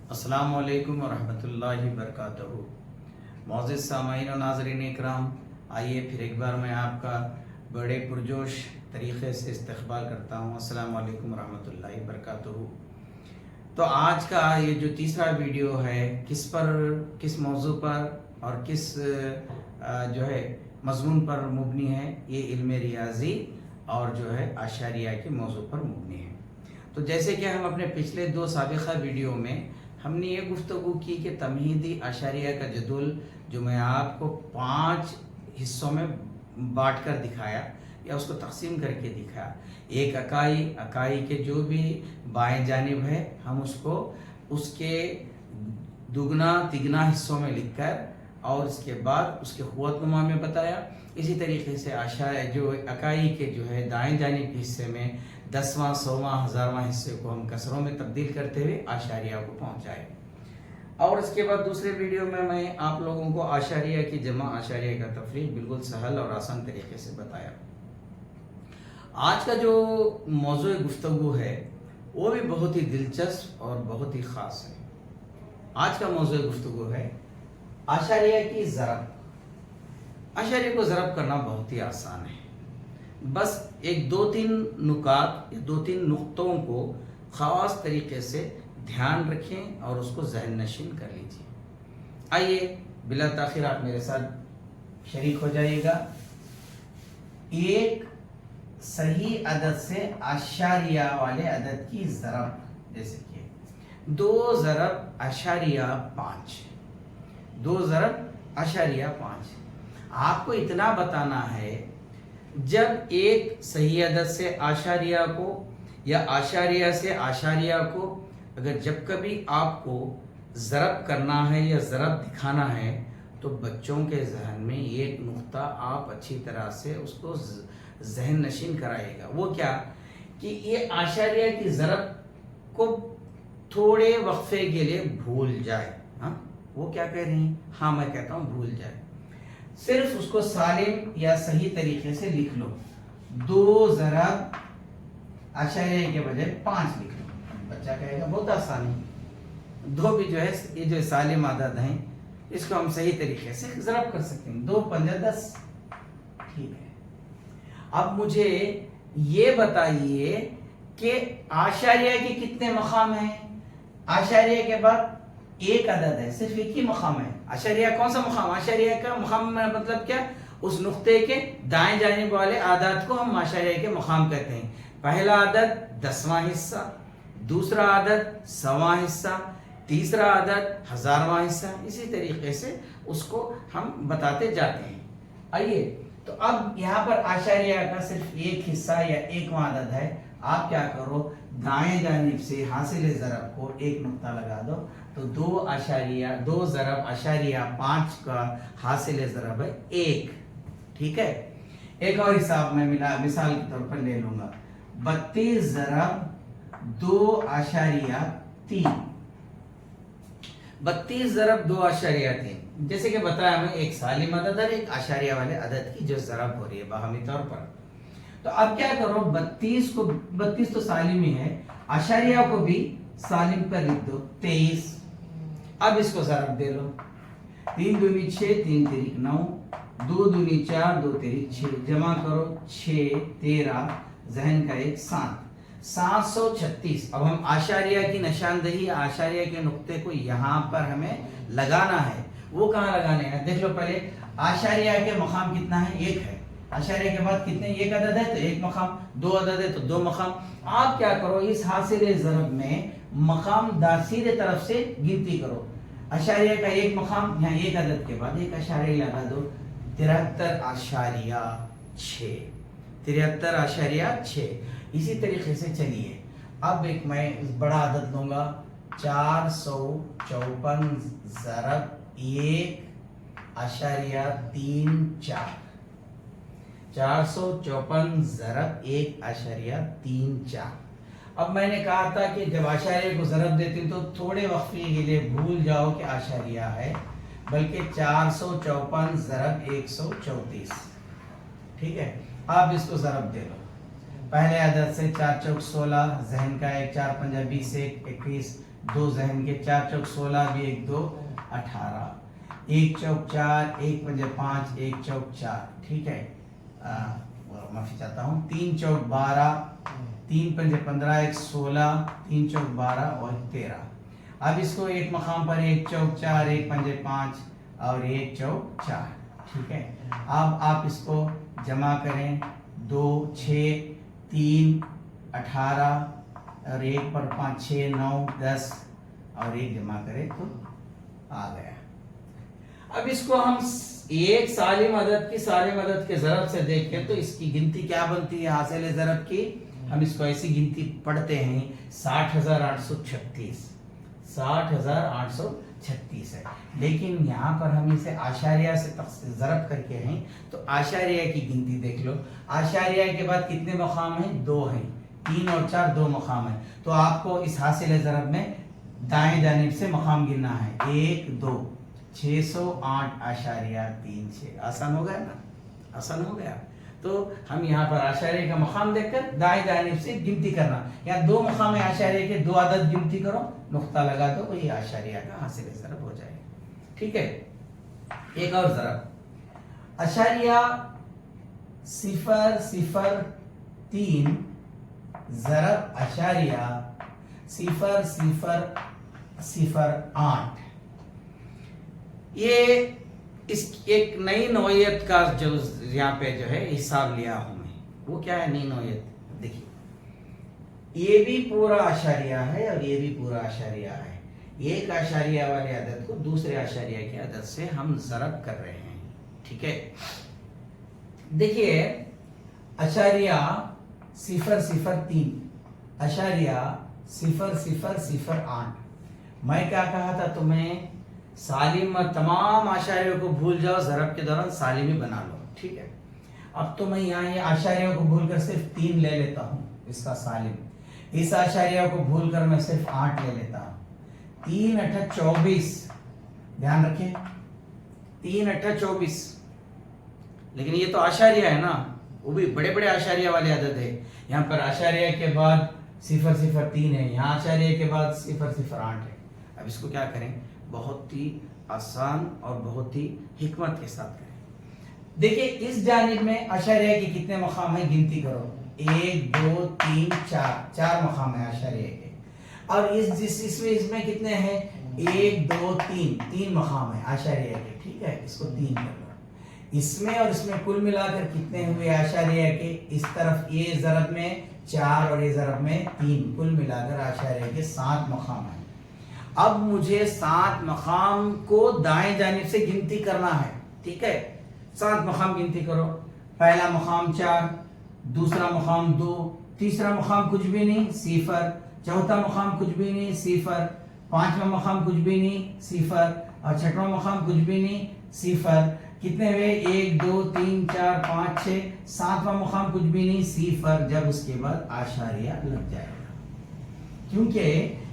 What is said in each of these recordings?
अस्सलाम वालेकुम वरहमतुल्लाहि वबरकातुहू। मोअज़्ज़िज़ सामाईन और नाज़रीन इकराम, आइए फिर एक बार मैं आपका बड़े पुरजोश तरीक़े से इस्तक़बाल करता हूँ। अस्सलाम वालेकुम वरहमतुल्लाहि वबरकातुहू। तो आज का ये जो तीसरा वीडियो है, किस मौजू पर और किस जो है मज़मून पर मुबनी है, ये इल्म रियाज़ी और जो है आशारिया के मौजू पर मुबनी है। तो जैसे कि हम अपने पिछले दो साबिक़ा वीडियो में हमने ये गुफ्तगू की कि तमहीदी आशारिया का जदुल जो मैं आपको 5 हिस्सों में बांट कर दिखाया या उसको तकसीम करके दिखाया। एक अकाई के जो भी बाएं जानिब है हम उसको उसके दुगना तिगना हिस्सों में लिखकर और उसके बाद उसके क़ुव्वत नुमा में बताया। इसी तरीके से जो अकाई के जो है दाएं जानिब के हिस्से में 10वां 100वां 1000वां हिस्से को हम कसरों में तब्दील करते हुए आशारिया को पहुंचाए। और इसके बाद दूसरे वीडियो में मैं आप लोगों को आशारिया की जमा आशारिया का तफरीक बिल्कुल सहल और आसान तरीके से बताया। आज का जो मौजू गुफ्तगू है वो भी बहुत ही दिलचस्प और बहुत ही ख़ास है। आज का मौजू गुफ्तगू है आशारिया की ज़रब। आशारिया को ज़रब करना बहुत ही आसान है। बस एक 2-3 नुकात या 2-3 नुक्तों को ख़ास तरीके से ध्यान रखें और उसको ज़हन नशीन कर लीजिए। आइए बिला ताख़ीर आप मेरे साथ शरीक हो जाइएगा। एक सही अदद से आशारिया वाले अदद की ज़रब, जैसे कि 2 ज़रब आशारिया 5, 2 ज़रब आशारिया 5। आपको इतना बताना है, जब एक सही अदद से आशारिया को या आशारिया से आशारिया को अगर जब कभी आपको ज़रब करना है या ज़रब दिखाना है तो बच्चों के जहन में एक नुक्ता आप अच्छी तरह से उसको जहन नशीन कराइएगा। वो क्या कि ये आशारिया की ज़रब को थोड़े वक्फे के लिए भूल जाए। हाँ, वो क्या कह रही हैं? हाँ, मैं कहता हूँ भूल जाए। सिर्फ उसको सालिम या सही तरीके से लिख लो। 2 ज़रब आशारिया के बजाय 5 लिख लो। बच्चा कहेगा बहुत आसानी, 2 भी जो है ये जो सालिम आदद हैं इसको हम सही तरीके से ज़रब कर सकते हैं। 2 पंजा 10, ठीक है। अब मुझे ये बताइए कि आशारिया के कितने मकाम हैं? आशारिया के बाद एक अदद है, सिर्फ एक ही मकाम है। आशारिया कौन सा मकाम? आशारिया का मकाम मतलब क्या? उस नुक्ते के दाएं जानिब वाले आदाद को हम आशारिया के मकाम कहते हैं। पहला आदद 10वां हिस्सा, दूसरा आदद 100वां हिस्सा, तीसरा आदद 1000वां हिस्सा। इसी तरीके से उसको हम बताते जाते हैं। आइए, तो अब यहाँ पर आशारिया का सिर्फ एक हिस्सा या एकवां आदद है। आप क्या करो, दाएं जानिब से हासिल ज़रब को एक नुक्ता लगा दो तो 2 ज़रब आशारिया 5 का हासिल ज़रब है 1। ठीक है। एक और हिसाब मैं मिसाल के तौर पर ले लूंगा। 32 ज़रब 2 आशारिया 3, 32 ज़रब 2 आशारिया 3। जैसे कि बताया मैं, एक सालिम अदद और एक आशारिया वाले अदद की जो ज़रब हो रही है बाहमी तौर पर। तो अब क्या करो, 32 तो सालिम ही है, आशारिया को भी सालिम पर लिख दो 23। अब इसको ज़रब दे लो। 3 दूनी 6, 3 तिरिक 9, 2 दूनी 4, 2 तिरिक 6, जमा करो 6 13, जहन का 1 7, 736। अब हम आशारिया की निशानदही, आशारिया के नुक्ते को यहाँ पर हमें लगाना है। वो कहाँ लगाने हैं देख लो। पहले आशारिया के मकाम कितना है? 1 है। आशारिया के बाद कितने? 1 अदद है तो 1 मकाम, 2 अदद है तो 2 मकाम। आप क्या करो, इस हासिल ज़रब में मकाम सीधे तरफ से गिनती करो। आशारिया का 1 मकाम, यहाँ 1 अदद के बाद 1 आशारिया लगा दो, 73 आशारिया 6, 73 आशारिया 6। इसी तरीके से चलिए। अब एक मैं बड़ा अदद लूंगा, 454 ज़रब 1 आशारिया 3 4, 454 ज़रब 1 आशारिया 3 4। अब मैंने कहा था कि जब आशारिया को ज़रब देती हूँ तो थोड़े वक्फे के लिए भूल जाओ कि आशारिया है, बल्कि 454 ज़रब 134। ठीक है। अब इसको ज़रब दे लो। पहले अदद से 4 चौक 16, जहन का 1 4 पंजा 20 1 21, 2 जहन के 4 चौक 16 भी 1 2 18, 1 चौक 4 1 पंजे 5 1 चौक 4, ठीक है। माफी चाहता हूँ, 3 चौक 12, 3 पंजे 15 1 16, 3 चौक 12 और 13। अब इसको एक मकाम पर 1 चौक 4 1 पंजे 5 और 1 चौक 4, ठीक है। अब आप इसको जमा करें, 2 6 3 18 और 1 पर 5 6 9 10 और 1 जमा करें तो आ गया। अब इसको हम एक सालिम अदद की सालिम अदद के ज़रब से देखें तो इसकी गिनती क्या बनती है हासिल ज़रब की। हम इसको ऐसी गिनती पढ़ते हैं 60,836, 60,836 है। लेकिन यहाँ पर हम इसे आशारिया से ज़रब करके हैं तो आशारिया की गिनती देख लो। आशारिया के बाद कितने मकाम हैं? 2 हैं, 3 और 4 2 मकाम है। तो आपको इस हासिल ज़रब में दाएं जानिब से मकाम गिनना है, 1 2 608.36। आसान हो गया ना, आसान हो गया। तो हम यहाँ पर आशारिया का मकाम देखकर दाएं जानिब से गिनती करना। यहाँ 2 मकाम है आशारिया के, 2 अदद गिनती करो, नुक्ता लगा दो, वही आशारिया का हासिल ज़रब हो जाएगा, ठीक है। एक और ज़रब, आशारिया 003 ज़रब आशारिया 0008। ये इस एक नई नौयत का जो यहाँ पे जो है हिसाब लिया हूं मैं। वो क्या है नई नौयत? देखिए, ये भी पूरा आशारिया है और ये भी पूरा आशारिया है। एक आशारिया वाले अदद को दूसरे आशारिया के अदद से हम ज़रब कर रहे हैं, ठीक है। देखिए, आशारिया 003 आशारिया 0008। मैं क्या कहा था तुम्हें? सालिम तमाम आशारियों को भूल जाओ, ज़रब के दौरान सालिम ही बना लो, ठीक है। अब तो मैं यहाँ ये आशारियों को भूल कर सिर्फ 3 ले लेता हूँ इसका सालिम। इस आशारिया को भूल कर मैं सिर्फ 8 ले लेता हूँ। 3 8 24, ध्यान रखें, 3 8 24। लेकिन ये तो आशारिया है ना, वो भी बड़े बड़े आशारिया वाले अदद है। यहाँ पर आशारिया के बाद 003 है, यहाँ आशारिया के बाद 008 है। अब इसको क्या करें? बहुत ही आसान और बहुत ही हिकमत के साथ करें। देखिए, इस जानिब में आशारिया के कितने मकाम है गिनती करो, 1 2 3 4 मकाम है आशारिया के। और इसमें कितने हैं? 1 2 3 मकाम है आशारिया के, ठीक है। इसको 3 कर लो। इसमें और इसमें कुल मिलाकर कितने हुए आशारिया के? इस तरफ ये ज़रब में 4 और ये ज़रब में 3, कुल मिलाकर आशारिया के 7 मकाम है। अब मुझे 7 मकाम को दाएं जानिब से गिनती करना है, ठीक है। 7 मकाम गिनती करो। पहला मकाम 4, दूसरा मकाम 2, तीसरा मकाम कुछ भी नहीं 0, चौथा मकाम कुछ भी नहीं 0, पांचवा मकाम कुछ भी नहीं 0 और छठवां मकाम कुछ भी नहीं 0। कितने हुए? 1 2 3 4 5 6, 7वां मकाम कुछ भी नहीं 0। जब उसके बाद आशारिया लग जाएगा, क्योंकि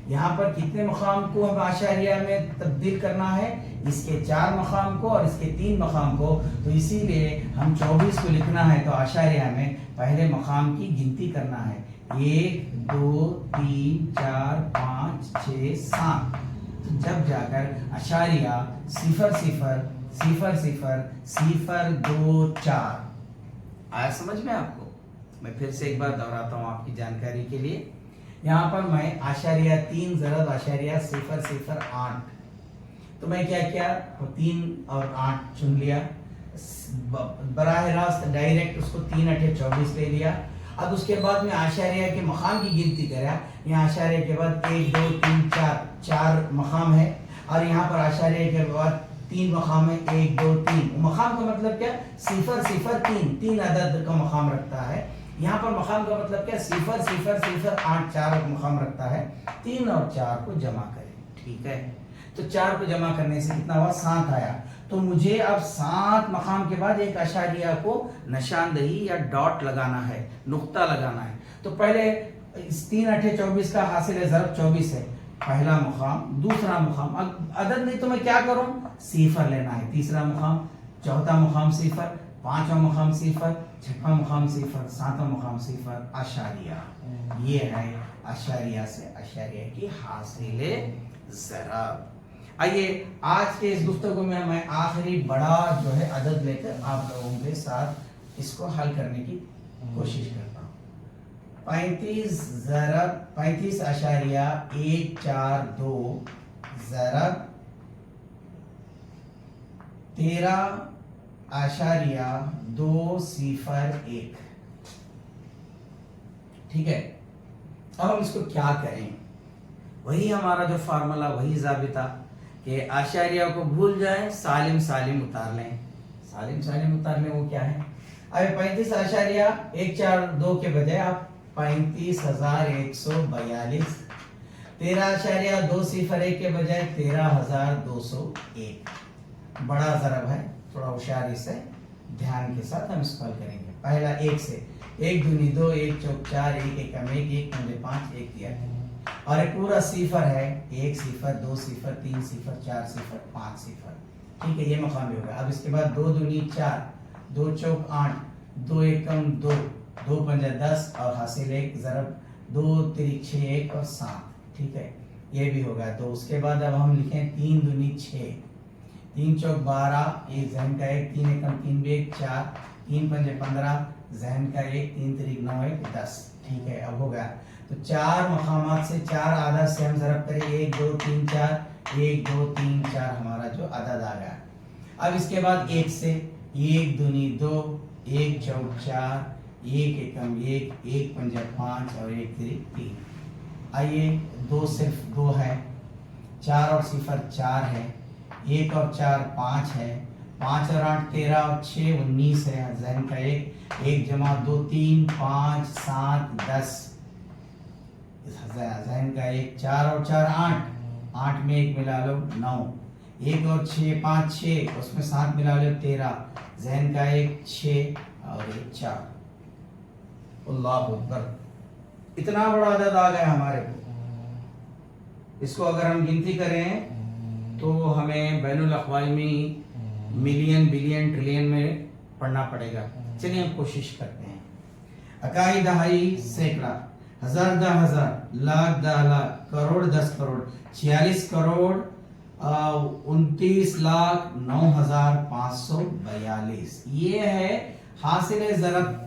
यहाँ पर कितने मकाम को हम आशारिया में तब्दील करना है? इसके 4 मकाम को और इसके 3 मकाम को। तो इसीलिए हम 24 को लिखना है तो आशारिया में पहले मकाम की गिनती करना है, 1 2 3 4 5 6 7। तो जब जाकर आशारिया 000002 आया समझ में आपको? मैं फिर से एक बार दोहराता हूँ आपकी जानकारी के लिए। यहाँ पर मैं आशारिया 3 ज़रब आशारिया 008, तो मैं क्या किया? 3 और 8 चुन लिया, बराह रास्त डायरेक्ट उसको 3 8 24 ले लिया। अब उसके बाद में आशारिया के मकाम की गिनती करा। यहाँ आशारिया के बाद 1 2 3 4 मकाम है और यहाँ पर आशारिया के बाद 3 मकाम है, 1 2 3। मकाम का मतलब क्या? 003 3 अदद का मकाम रखता है। यहाँ पर मकाम का मतलब क्या? 0008 4 मकाम रखता है। 3 और 4 को जमा करें, ठीक है। तो 4 को जमा करने से कितना हुआ? 7 आया। तो मुझे अब 7 मकाम के बाद एक आशारिया को निशानदही या डॉट लगाना है, नुक्ता लगाना है। तो पहले इस 3 8 24 का हासिल ज़रब 24 है, पहला मकाम, दूसरा मकाम। अदद नहीं तो मैं क्या करूं? 0 लेना है, तीसरा मकाम, चौथा मकाम 0, पांचवा मकाम सिफर, छठवां मकाम सिफर, सातवां मकाम सिफर, आशारिया। ये है आशारिया से आशारिया की हासिल ज़रब। आइए आज के इस गुफ्तगू में मैं आखिरी बड़ा जो है अदद लेकर आप लोगों के साथ इसको हल करने की कोशिश करता हूँ। 35.142 ज़रब 13.201। ठीक है, अब हम इसको क्या करें? वही हमारा जो फार्मूला, वही ज़ाबिता कि आशारिया को भूल जाएं, सालिम सालिम उतार लें। सालिम सालिम उतार लें, वो क्या है? अब 35.142 के बजाय आप 35,142, 13.201 के बजाय 13,201। बड़ा ज़रब है, थोड़ा होशियारी से ध्यान के साथ हम इसको हल करेंगे। पहला एक से, 1 दूनी 2, 1 चौक 4, 1 एकम 1, 1 पंजे 5, 1 दिया है। और एक पूरा सिफर है, 1 सिफर, 2 सिफर, 3 सिफर, 4 सिफर, 5 सिफर। ठीक है, ये मकाम भी होगा। अब इसके बाद 2 दूनी 4, 2 चौक 8, 2 एकम 2, 2 पंजा 10 और हासिल एक ज़रब 2 तिरिक 6, 1 और 7। ठीक है, ये भी होगा। तो उसके बाद अब हम लिखें 3 दूनी 6, 3 चौक 12, 1 जहन का 1, 3 एकम 3 भी 1 4, 3 पंजे 15 जहन का 1, 3 तिरिक 9 1 10। ठीक है, अब हो गया। तो 4 मकामात से 4 आदद से हम ज़रब करें, 1 2 3 4, 1 2 3 4 हमारा जो अदद आ गया। अब इसके बाद 1 से, 1 दूनी 2, 1 चौक 4, 1 एकम 1, 1 पंजा 5 और 1 तिरिक 3। आइए 2 सिर्फ 2 है, 4 और सिफर 4 है, 1 और 4 5 है, 5 और 8 13 और 6 19 है। जहन का 1, 1 जमा 2 3 5 7 10। जहन का 1, 4 और 4 8, 8 में 1 मिला लो 9, 1 और 6 5 6, उसमें 7 मिला लो 13। जहन का 1 6 और 1 4। अल्लाह अकबर, इतना बड़ा अदद आ गया हमारे को। इसको अगर हम गिनती करें तो हमें बैनुल अक़वामी मिलियन बिलियन ट्रिलियन में पढ़ना पड़ेगा। चलिए हम कोशिश करते हैं। इकाई दहाई सैकड़ा, हजार दह हजार, लाख दह लाख, करोड़ 10 करोड़, 46 करोड़ 29,09,542। ये है हासिल ज़रब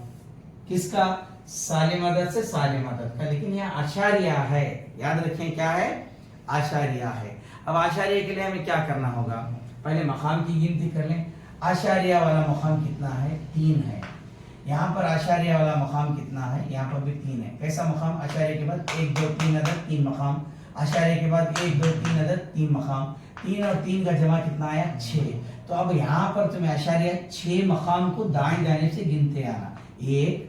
किसका? सालिम अदद से सालिम अदद का। लेकिन यह आशारिया है, याद रखें क्या है? आशारिया है। अब आशारिया के लिए हमें क्या करना होगा? पहले मकाम की गिनती कर लें। आशारिया वाला मकाम कितना है? 3 है। यहाँ पर आशारिया वाला मकाम कितना है? यहाँ पर भी 3 है। कैसा मकाम? आशारिया के बाद 1 2 3 अदद 3 मकाम, आशारिया के बाद 1 2 3 अदद 3 मकाम, 3 और 3 का जमा कितना आया? 6। तो अब यहाँ पर तुम्हें आशारिया 6 मकाम को दाएं जाने से गिनते आना। 1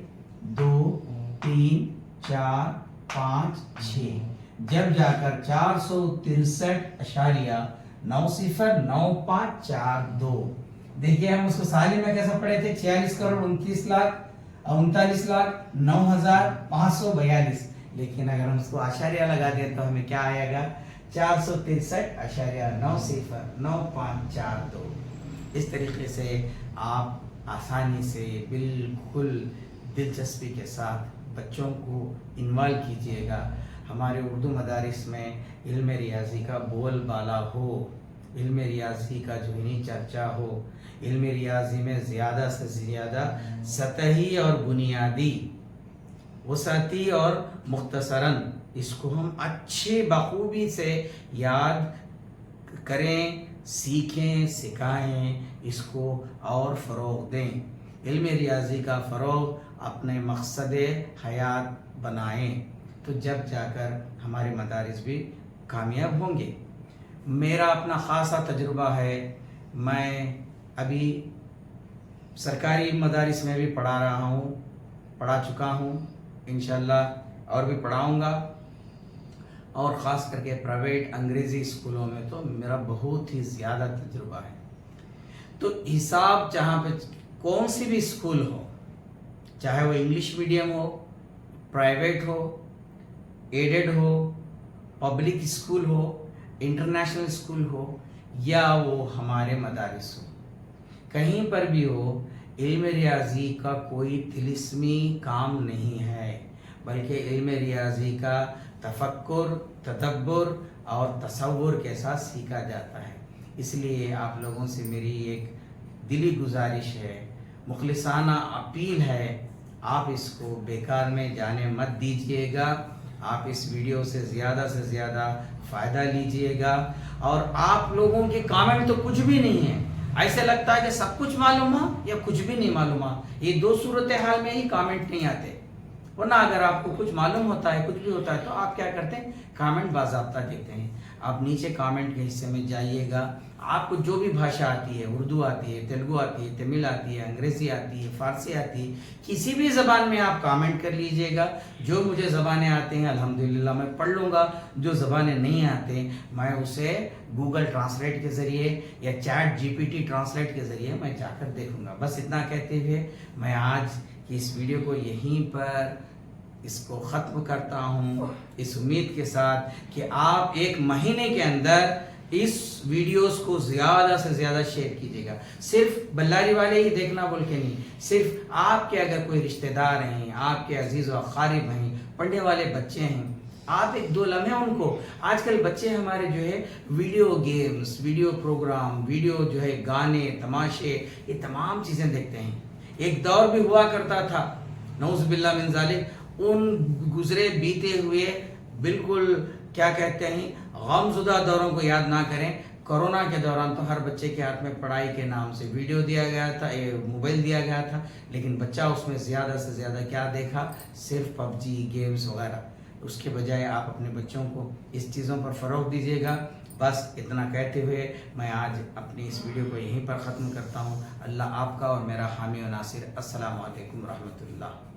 2 3 4 5 6, जब जाकर 463.9542। देखिए हम उसको सालिम में कैसे पढ़े थे? 46 करोड़ 39,39,0542। लेकिन अगर हम उसको आशारिया लगा दें तो हमें क्या आएगा? 463.90542। इस तरीके से आप आसानी से बिल्कुल दिलचस्पी के साथ बच्चों को इन्वॉल्व कीजिएगा। हमारे उर्दू मदारिस में इल्म रियाजी का बोलबाला हो, इल्म रियाजी का ज़हनी चर्चा हो, इल्म रियाजी में ज़्यादा से ज़्यादा सतही और बुनियादी, वसअती और मुख्तसरन इसको हम अच्छे बखूबी से याद करें, सीखें, सिखाएं, इसको और फ़रोग़ दें। इल्म रियाजी का फ़रोग़ अपने मकसद हयात बनाएं, तो जब जाकर हमारे मदारिस भी कामयाब होंगे। मेरा अपना ख़ासा तजुर्बा है, मैं अभी सरकारी मदारिस में भी पढ़ा रहा हूँ, पढ़ा चुका हूँ, इंशाअल्लाह और भी पढ़ाऊँगा। और ख़ास करके प्राइवेट अंग्रेज़ी स्कूलों में तो मेरा बहुत ही ज़्यादा तजुर्बा है। तो हिसाब जहाँ पे कौन सी भी स्कूल हो, चाहे वो इंग्लिश मीडियम हो, प्राइवेट हो, एडेड हो, पब्लिक स्कूल हो, इंटरनेशनल स्कूल हो, या वो हमारे मदारिस हो, कहीं पर भी हो, علم ریاضی کا کوئی طلسمی کام نہیں ہے، بلکہ علم ریاضی کا تفکر، تدبر اور تصور کے ساتھ سیکھا جاتا ہے۔ اس لیے آپ لوگوں سے میری ایک دلی گزارش ہے، مخلصانہ اپیل ہے، آپ اس کو بیکار میں جانے مت دیجیے گا۔ آپ اس ویڈیو سے زیادہ فائدہ لیجیے گا۔ اور آپ لوگوں کے کامنٹ تو کچھ بھی نہیں ہے، ایسے لگتا ہے کہ سب کچھ معلوم ہے یا کچھ بھی نہیں معلوم ہے۔ یہ دو صورتحال میں ہی کامنٹ نہیں آتے، ورنہ اگر آپ کو کچھ معلوم ہوتا ہے، کچھ بھی ہوتا ہے، تو آپ کیا کرتے ہیں؟ کامنٹ باضابطہ دیتے ہیں۔ آپ نیچے کامنٹ کے حصے میں جائیے گا، آپ کو جو بھی بھاشا آتی ہے، اردو آتی ہے، تیلگو آتی ہے، تمل آتی ہے، انگریزی آتی ہے، فارسی آتی ہے، کسی بھی زبان میں آپ کامنٹ کر لیجئے گا۔ جو مجھے زبانیں آتے ہیں الحمدللہ میں پڑھ لوں گا، جو زبانیں نہیں آتے میں اسے گوگل ٹرانسلیٹ کے ذریعے یا chat G P T translate کے ذریعے میں جا کر دیکھوں گا۔ بس اتنا کہتے ہوئے میں آج کی اس ویڈیو کو یہیں پر اس کو ختم کرتا ہوں، اس امید کے ساتھ کہ آپ ایک مہینے کے اندر اس ویڈیوز کو زیادہ سے زیادہ شیئر کیجیے گا۔ صرف بلاری والے ہی دیکھنا بول کے نہیں، صرف آپ کے اگر کوئی رشتہ دار ہیں، آپ کے عزیز و اقارب ہیں، پڑھنے والے بچے ہیں، آپ ایک دو لمحے ان کو، آج کل بچے ہمارے جو ہے video games, video program, video جو ہے گانے، تماشے، یہ تمام چیزیں دیکھتے ہیں۔ ایک دور بھی ہوا کرتا تھا، نعوذ باللہ من ذالک، ان گزرے بیتے ہوئے بالکل کیا کہتے ہیں غم زدہ دوروں کو یاد نہ کریں۔ کرونا کے دوران تو ہر بچے کے ہاتھ میں پڑھائی کے نام سے ویڈیو دیا گیا تھا، موبائل دیا گیا تھا، لیکن بچہ اس میں زیادہ سے زیادہ کیا دیکھا؟ صرف پب جی، گیمز وغیرہ۔ اس کے بجائے آپ اپنے بچوں کو اس چیزوں پر فروغ دیجیے گا۔ بس اتنا کہتے ہوئے میں آج اپنی اس ویڈیو کو یہیں پر ختم کرتا ہوں۔ اللہ آپ کا اور میرا حامی و ناصر۔ السلام علیکم ورحمۃ اللہ۔